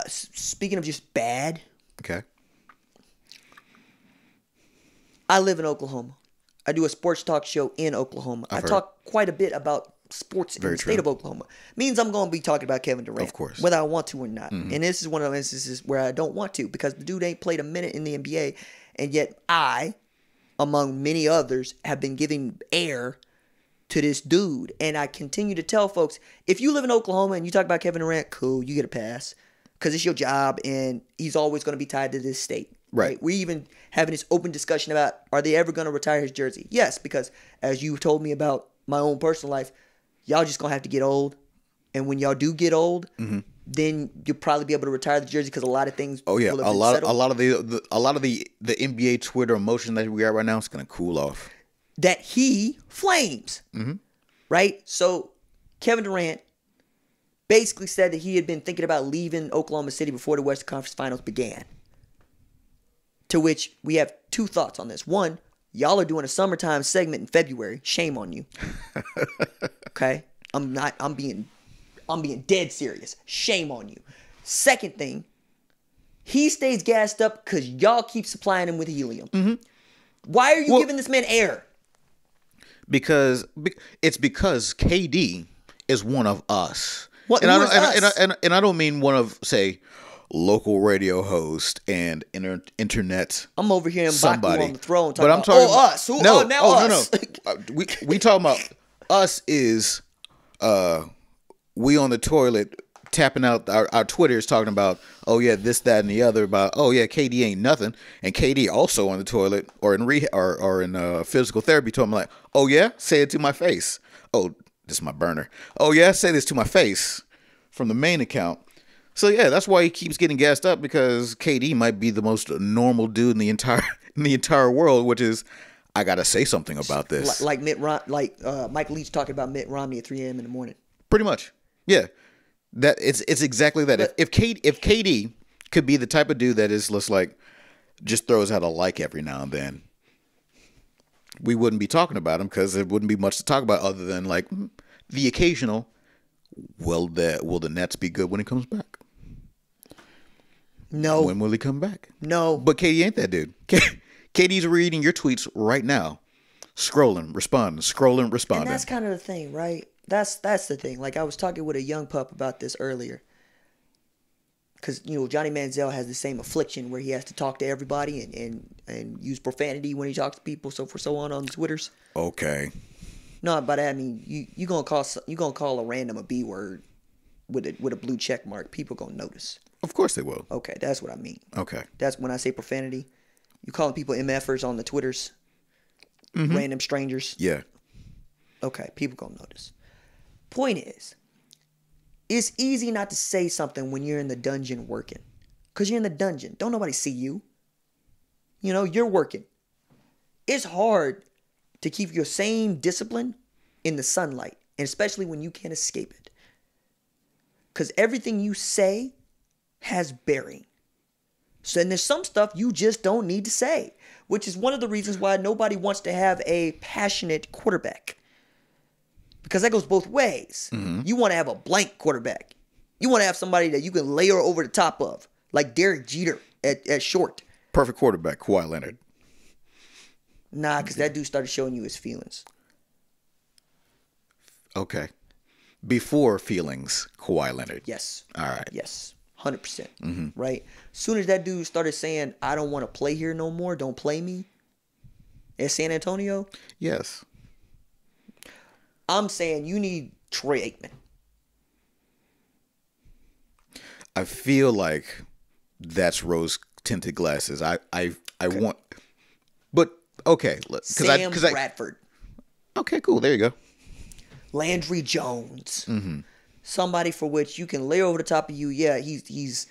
Speaking of just bad, Okay. I live in Oklahoma. I do a sports talk show in Oklahoma. I talk quite a bit about sports in the state of Oklahoma. Means I'm going to be talking about Kevin Durant. Of course. Whether I want to or not. And this is one of those instances where I don't want to because the dude ain't played a minute in the NBA. And yet I, among many others, have been giving air to this dude. And I continue to tell folks, if you live in Oklahoma and you talk about Kevin Durant, cool, you get a pass. Because it's your job and he's always going to be tied to this state. Right. We even having this open discussion about, are they ever going to retire his jersey? Yes, because as you told me about my own personal life, y'all just going to have to get old. And when y'all do get old, then you'll probably be able to retire the jersey because a lot of things. Oh yeah, will have been settled. a lot of the NBA Twitter emotion that we got right now is going to cool off. That he flames, right? So Kevin Durant basically said that he had been thinking about leaving Oklahoma City before the Western Conference Finals began. To which we have two thoughts on this. One, y'all are doing a summertime segment in February. Shame on you. Okay? I'm being dead serious. Shame on you. Second thing, he stays gassed up because y'all keep supplying him with helium. Why are you giving this man air? Because KD is one of us. What? And Us? And I don't mean one of, say, local radio host and internet. I'm over here in somebody Baku on the throne talking but I'm about, talking about, us. Who? No, now us. No. We talking about us is we on the toilet tapping out our Twitters talking about, oh yeah, this, that, and the other, about, oh yeah, KD ain't nothing, and KD also on the toilet or in or in physical therapy talking like, oh yeah, say it to my face. Oh, this is my burner. Oh yeah, say this to my face from the main account. So yeah, that's why he keeps getting gassed up, because KD might be the most normal dude in the entire world, which is, I gotta say something about this. Like Mike Leach talking about Mitt Romney at 3 a.m. in the morning. Pretty much, yeah. That it's exactly that. If KD could be the type of dude that is just throws out a like every now and then, we wouldn't be talking about him, because there wouldn't be much to talk about other than like the occasional. Will the Nets be good when he comes back? No. When will he come back? No. But KD ain't that dude. KD's reading your tweets right now, scrolling, responding. And that's kind of the thing, right? That's the thing. Like, I was talking with a young pup about this earlier. Because, Johnny Manziel has the same affliction where he has to talk to everybody and use profanity when he talks to people, so forth, so on the Twitters. Okay. No, but I mean, you gonna call a random a B word with a blue check mark. People gonna notice. Of course they will. Okay, that's what I mean. Okay. That's when I say profanity. You calling people MFers on the Twitters, random strangers. Yeah. Okay, people gonna notice. Point is, it's easy not to say something when you're in the dungeon working, cause you're in the dungeon. Don't nobody see you. You're working. It's hard to keep your same discipline in the sunlight, and especially when you can't escape it. Because everything you say has bearing. So then there's some stuff you just don't need to say, which is one of the reasons why nobody wants to have a passionate quarterback. Because that goes both ways. You want to have a blank quarterback. You want to have somebody that you can layer over the top of, like Derek Jeter at short. Perfect quarterback, Kawhi Leonard. Nah, because that dude started showing you his feelings. Okay. Before feelings, Kawhi Leonard. Yes. All right. Yes. 100%. Right? Soon as that dude started saying, I don't want to play here no more, don't play me, at San Antonio. Yes. I'm saying you need Troy Aikman. I feel like that's rose-tinted glasses. I want... But... Okay, Sam Bradford. Okay, cool. There you go. Landry Jones. Somebody for which you can layer over the top of you. Yeah, he's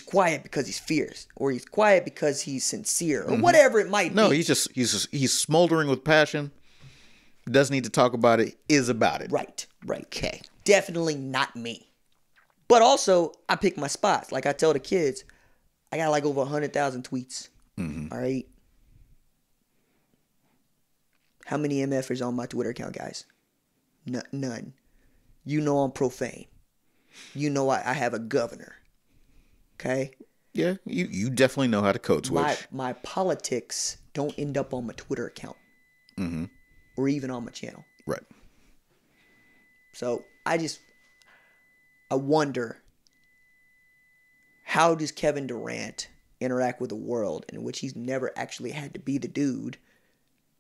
quiet because he's fierce, or he's quiet because he's sincere, or whatever it might be. No, he's smoldering with passion. Doesn't need to talk about it. Is about it. Right. Okay. Definitely not me. But also, I pick my spots. Like I tell the kids, I got like over 100,000 tweets. All right. How many MFers on my Twitter account, guys? None. I'm profane. I have a governor. Okay? Yeah, you definitely know how to code switch. My politics don't end up on my Twitter account. Mm-hmm. Or even on my channel. Right. So I wonder, how does Kevin Durant interact with a world in which he's never actually had to be the dude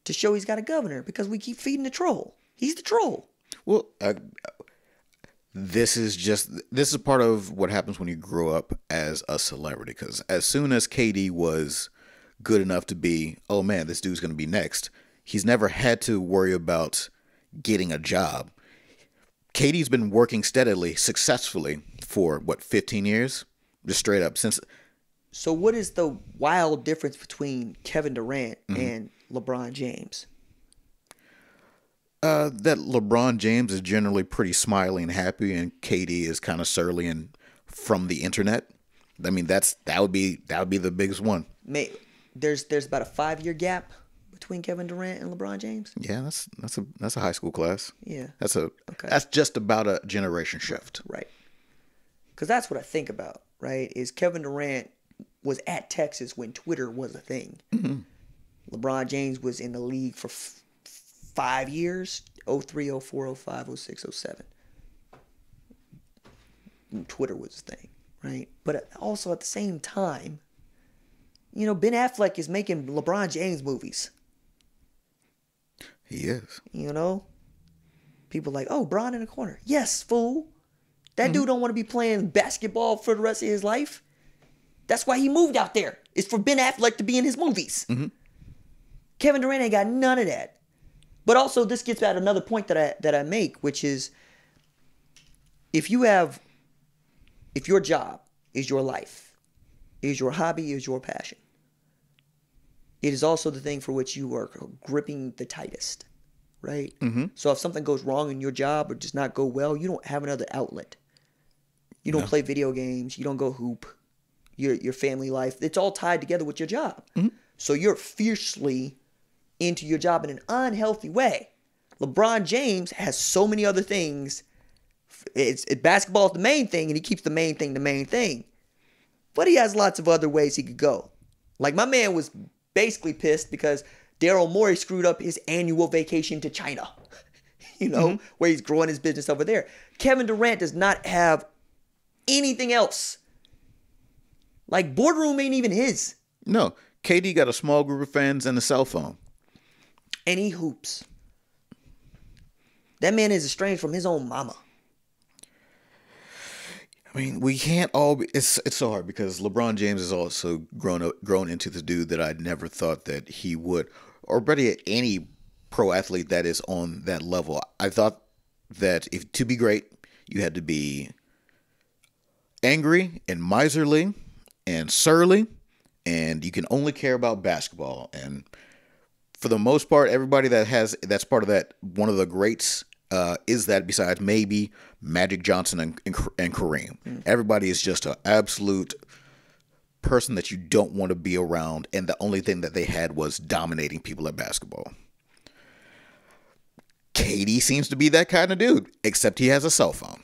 to show he's got a governor, because we keep feeding the troll. He's the troll. Well, this is part of what happens when you grow up as a celebrity. Because as soon as KD was good enough to be, oh man, this dude's going to be next, he's never had to worry about getting a job. KD's been working steadily, successfully for 15 years? Just straight up since. So what is the wild difference between Kevin Durant and LeBron James? That LeBron James is generally pretty smiley and happy, and KD is kind of surly and from the internet. I mean, that would be the biggest one. There's about a 5-year gap between Kevin Durant and LeBron James. Yeah, that's a high school class. Yeah, that's just about a generation shift. Right. Because that's what I think about. Right, is Kevin Durant was at Texas when Twitter was a thing. Mm-hmm. LeBron James was in the league for 5 years, 03, 04, 05, 06, 07. Twitter was a thing, right? But also at the same time, Ben Affleck is making LeBron James movies. He is. People like, oh, Bron in the corner. Yes, fool. That dude don't want to be playing basketball for the rest of his life. That's why he moved out there. It's for Ben Affleck to be in his movies. Mm-hmm. Kevin Durant ain't got none of that. But also, this gets at another point that I make, which is, if your job is your life, is your hobby, is your passion, it is also the thing for which you are gripping the tightest, right? Mm-hmm. So if something goes wrong in your job or does not go well, you don't have another outlet. You don't play video games. You don't go hoop. Your family life, it's all tied together with your job. Mm-hmm. So you're fiercely into your job in an unhealthy way. LeBron James has so many other things. Basketball is the main thing, and he keeps the main thing. But he has lots of other ways he could go. Like, my man was basically pissed because Daryl Morey screwed up his annual vacation to China, where he's growing his business over there. Kevin Durant does not have anything else. Like, boardroom ain't even his. No, KD got a small group of fans and a cell phone. And he hoops. That man is estranged from his own mama. I mean, we can't all be. It's so hard because LeBron James has also grown into the dude that I never thought that he would, or better yet, any pro athlete that is on that level. I thought that to be great, you had to be angry and miserly and surly, and you can only care about basketball. And for the most part, everybody that's part of that, one of the greats is that, besides maybe Magic Johnson and Kareem. Everybody is just an absolute person that you don't want to be around, and the only thing that they had was dominating people at basketball. KD seems to be that kind of dude, except he has a cell phone.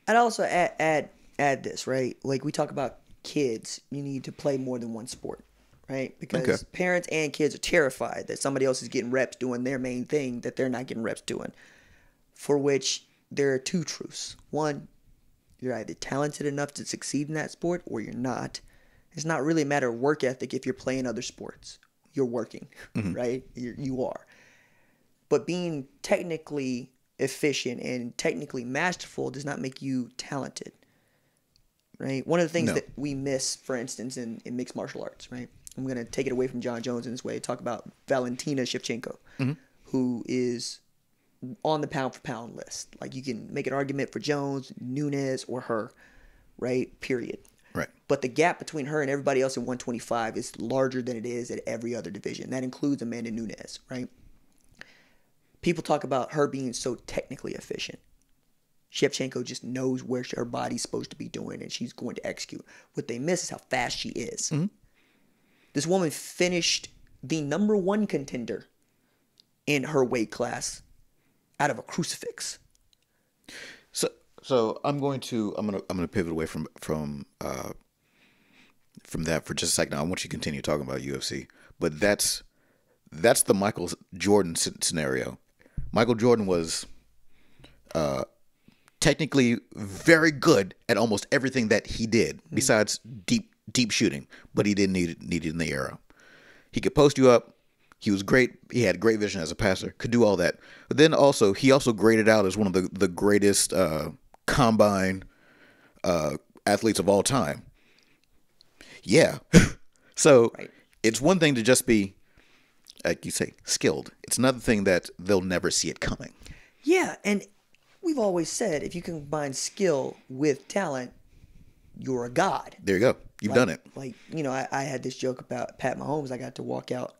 I'd also add this, right? Like, we talk about kids, you need to play more than one sport, right? Because parents and kids are terrified that somebody else is getting reps doing their main thing that they're not getting reps doing, for which there are two truths. One, you're either talented enough to succeed in that sport or you're not. It's not really a matter of work ethic if you're playing other sports. You're working, right? You are. But being technically efficient and technically masterful does not make you talented, right? One of the things that we miss, for instance, in mixed martial arts, right? I'm going to take it away from John Jones in this way, talk about Valentina Shevchenko, who is on the pound-for-pound list. Like, you can make an argument for Jones, Nunes, or her, right? Period. Right. But the gap between her and everybody else in 125 is larger than it is at every other division. That includes Amanda Nunes, right? People talk about her being so technically efficient. Shevchenko just knows where her body's supposed to be doing, and she's going to execute. What they miss is how fast she is. This woman finished the number one contender in her weight class out of a crucifix. So So I'm gonna pivot away from that for just a second. I want you to continue talking about UFC, but that's the Michael Jordan scenario. Michael Jordan was technically very good at almost everything that he did, besides deep shooting, but he didn't need it in the era. He could post you up. He was great. He had great vision as a passer. Could do all that. But then he also graded out as one of the greatest combine athletes of all time. Yeah. So right. It's one thing to just be, like you say, skilled. It's another thing that they'll never see it coming. Yeah, and we've always said if you combine skill with talent, you're a god. There you go. You've done it. Like, I had this joke about Pat Mahomes. I got to walk out,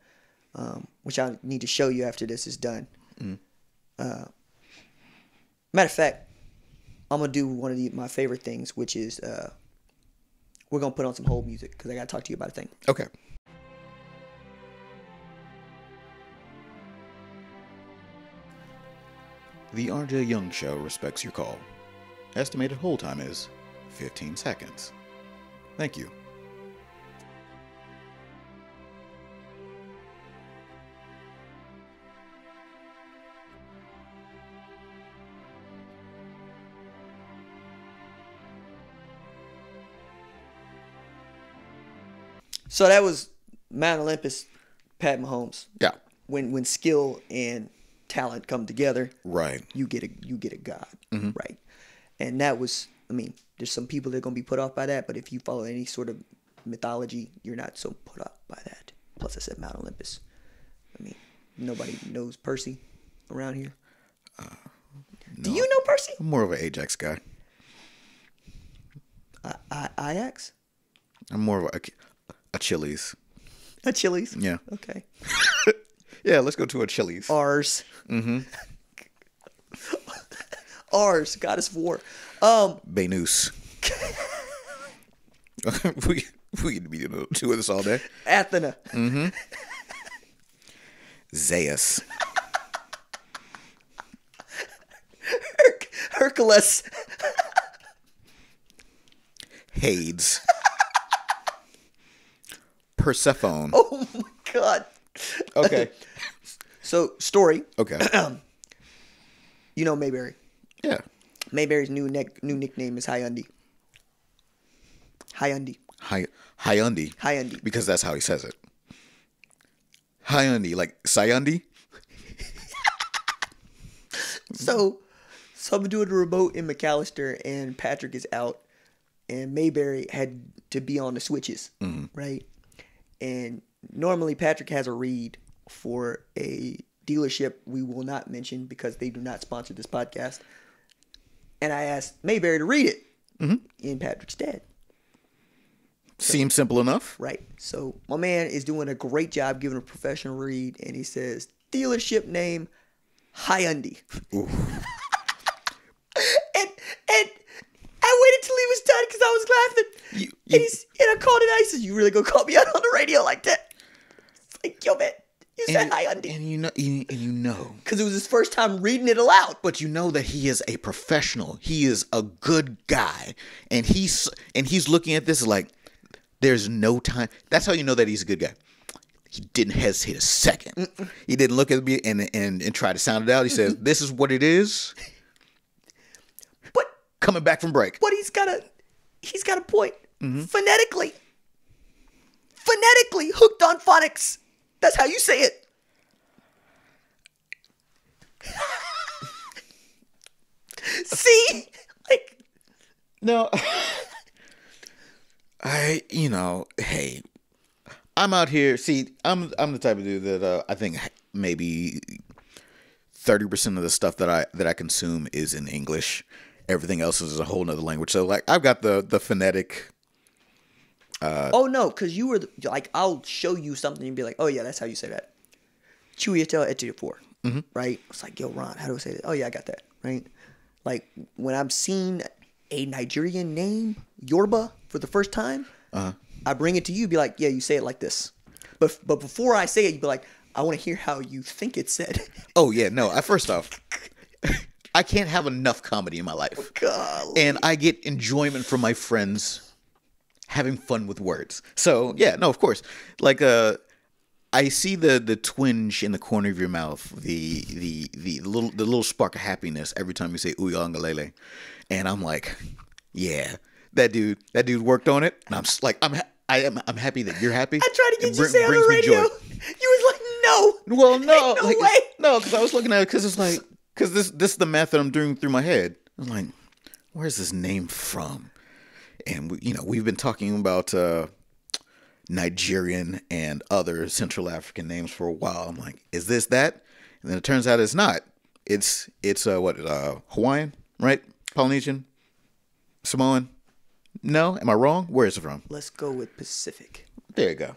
which I need to show you after this is done. Matter of fact, I'm going to do one of my favorite things, which is we're going to put on some hold music because I got to talk to you about a thing. Okay. The RJ Young Show respects your call. Estimated hold time is 15 seconds. Thank you. So that was Mount Olympus, Pat Mahomes. Yeah. When skill and talent come together, right, you get a god, right? And that was, there's some people that are gonna be put off by that, but if you follow any sort of mythology, you're not so put off by that. Plus, I said Mount Olympus. Nobody knows Percy around here. No. Do you know Percy? I'm more of an Ajax guy. Ajax? I'm more of a Chili's. A Chili's? Yeah. Okay. Yeah, let's go to a Chili's. Ours. Mm-hmm. Ours. Goddess of War. Benus. we could be doing two of this all day. Athena. Mm-hmm. Zeus. Hercules. Hades. Persephone. Oh my God. Okay. So, story. Okay. You know Mayberry. Yeah. Mayberry's new nickname is Hyundai. Hyundai. Hyundai. Hyundai. Because that's how he says it. Hyundai, like Sayundi. So I'm doing a remote in McAllister, and Patrick is out, and Mayberry had to be on the switches, right? And normally Patrick has a read for a dealership we will not mention because they do not sponsor this podcast. And I asked Mayberry to read it in Patrick's stead. Seems simple enough. Right. So my man is doing a great job giving a professional read, and he says, dealership name, Hyundai. And I waited till he was done because I was laughing. And I called him out. He said, you really gonna call me out on the radio like that? It's like, yo, man, you said Hyundai. And you know. Because it was his first time reading it aloud. But you know that he is a professional. He is a good guy. And he's looking at this like, there's no time. That's how you know that he's a good guy. He didn't hesitate a second. He didn't look at me and try to sound it out. He says, this is what it is. But coming back from break. But he's got a point. Phonetically, hooked on phonics. That's how you say it. See? Like, no. Hey, I'm out here. See, I'm the type of dude that I think maybe 30% of the stuff that I consume is in English. Everything else is a whole nother language. So like, I've got the phonetic. Oh no, because you were like, I'll show you something and be like, oh yeah, that's how you say that. Chuyatel etiafor, right? It's like, yo, Ron, how do I say that? Oh yeah, I got that, right? Like when I'm seeing a Nigerian name, Yoruba, for the first time, I bring it to you, be like, yeah, you say it like this. But before I say it, you be like, I want to hear how you think it's said. Oh yeah, no. First off, I can't have enough comedy in my life. Golly. And I get enjoyment from my friends having fun with words. So yeah, no, of course. Like I see the twinge in the corner of your mouth, the little spark of happiness every time you say Uyangalele. And I'm like, yeah, that dude worked on it. And I'm just like, I'm happy that you're happy. I tried to get you to say on the radio. You was like, no. Well, no. Ain't no like, way. No, because I was looking at it because it's like, because this is the math that I'm doing through my head. I'm like, where's this name from? And we've been talking about Nigerian and other Central African names for a while. I'm like, is this that? And then it turns out it's not. It's Hawaiian, right? Polynesian, Samoan. No, am I wrong? Where is it from? Let's go with Pacific. There you go.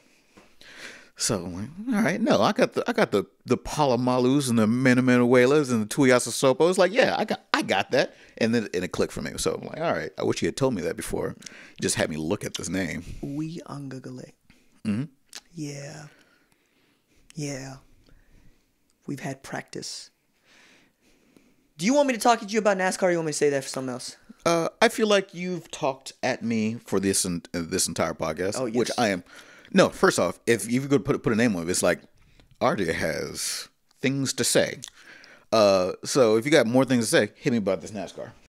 So I'm like, all right, no, I got the Palomalus and the Menemenuelas and the Tuyasasopos. Like, yeah, I got that. And then it clicked for me. So I'm like, all right, I wish you had told me that before. You just had me look at this name. Uyangalele. Mm-hmm. Yeah. Yeah. We've had practice. Do you want me to talk to you about NASCAR or you want me to say that for something else? I feel like you've talked at me for this entire podcast, oh, yes. Which I am. No, first off, if you could put a name on it, it's like RJ has things to say. So if you got more things to say, hit me about this NASCAR.